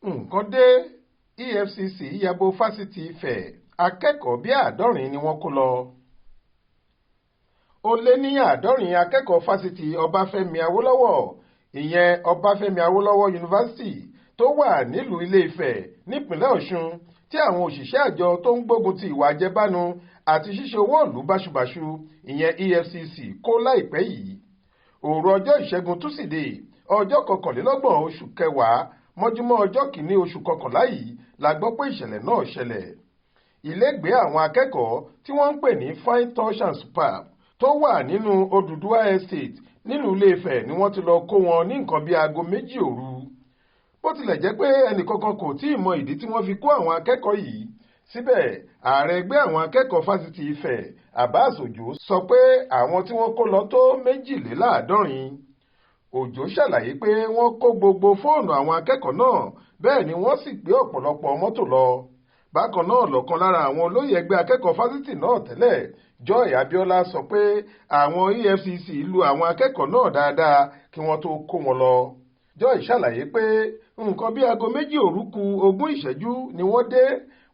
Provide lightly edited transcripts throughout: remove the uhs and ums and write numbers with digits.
Nnkan dé. Efcc yabo Fasiti Ifẹ̀, akẹ́kọ̀ọ́ bíi Aadọrin ni wọ́n kó lọ. Ó lé ní 90 akẹ́kọ̀ọ́ Fasiti Ọbáfẹ́mi Awólọ́wọ̀, ìyẹn Ọbáfẹ́mi Awólọ́wọ̀ Yunifásitì tó wà nílùú Ilé-Ifẹ̀ nípìnlẹ̀ Ọ̀ṣun, tí àwọn òṣìṣẹ́ àjọ tó ń gbógun ti ìwà àjẹbánu àti ṣíṣe owó ìlú báṣubàṣu ìyẹn Efcc kó láìpẹ́ yìí. Òru ọjọ́ Ìṣẹ́gun Túsídẹ̀ẹ́ ọjọ́ 21 oṣù kẹwàá mọ́júmọ́ ọjọ́ kìíní oṣù kọkànlá yìí la gbọ́ pé ìṣẹ̀lẹ̀ náà ṣẹlẹ̀. Ilégbèé àwọn akẹ́kọ̀ọ́ tí wọ́n ń pè ní Fine Touch and Superb tó wà nínú Odùduwà Estate nílùú Ilé-Ifẹ̀ ni wọ́n ti lọ kó wọn ní nǹkan bíi aago 2 òru. Bó tilẹ̀ jẹ́ pé ẹnìkankan kò tí ì mọ ìdí tí wọ́n fi kó àwọn akẹ́kọ̀ọ́ yìí, síbẹ̀ ààrẹ ẹgbẹ́ àwọn akẹ́kọ̀ọ́ Fásitì Ifẹ̀ Abbas Òjó sọ pé àwọn tí wọ́n kó lọ tó 72. Òjó ṣàlàyé pé wọ́n kó gbogbo fóònù àwọn akẹ́kọ̀ọ́ náà, bẹ́ẹ̀ ni wọ́n sì gbé ọ̀pọ̀lọpọ̀ mọ́tò lọ. Bákan náà lọ́kan lára àwọn olóyè ẹgbẹ́ akẹ́kọ̀ọ́ fásitì náà tẹ́lẹ̀, Joy Abiola, sọ pé àwọn EFCC lu àwọn akẹ́kọ̀ọ́ náà dáadáa kí wọ́n tó kó wọn lọ. Joy ṣàlàyé pé nǹkan bí aago 2 òru kù 20 ìṣẹ́jú ni wọ́n dé,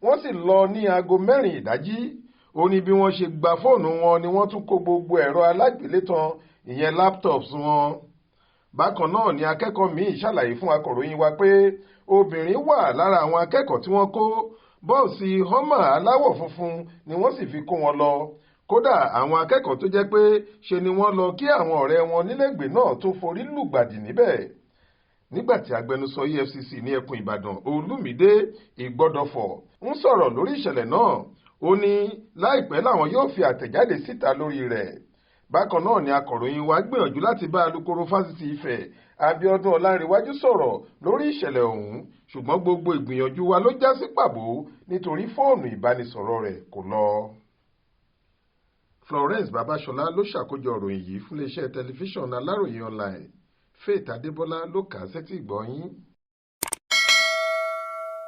wọ́n sì lọ ní aago 4 ìdájí. Ó ní bí wọ́n ṣe gba fóònù wọn ni wọ́n tún kó gbogbo ẹ̀rọ alágbélétan ìyẹn laptops wọn. Bákan náà ni akẹ́kọ̀ọ́ míì ṣàlàyé fún akọ̀ròyìn wa pé obìnrin wà lára àwọn akẹ́kọ̀ọ́ tí wọ́n kó. Bọ́ọ̀sì Hummer aláwọ̀ funfun ni wọ́n sì fi kó wọn lọ. Kódà àwọn akẹ́kọ̀ọ́ tó jẹ́ pé ṣe ni wọ́n lọ kí àwọn ọ̀rẹ́ wọn nílẹ̀gbẹ́ náà tó forí lùgbàdì níbẹ̀. Nígbà tí agbẹnusọ EFCC ní ẹkùn Ìbàdàn Olúmídé Ìgbọ́dọ̀fọ̀ ń sọ̀rọ̀ lórí ìṣẹ̀lẹ̀ náà, ó ní láìpẹ́ làwọn yóò fi àtẹ̀jáde síta lórí rẹ̀. Bákan náà ni akọ̀ròyìn wa gbìyànjú láti bá alukoro Fásitì Ifẹ̀ Abíọ́dún Ọlánrewájú sọ̀rọ̀ lórí ìṣẹ̀lẹ̀ ọ̀hún, ṣùgbọ́n gbogbo ìgbìyànjú wa ló já sí pàbó nítorí fóònù ìbánisọ̀rọ̀ rẹ̀ kò lọ. Florence Babaṣọlá ló ṣàkójọ ìròyìn yìí fún iléeṣẹ́ tẹlifíṣàn Aláròye online. Faith Adébọ́lá ló kà á sétí ìgbọ́ yín.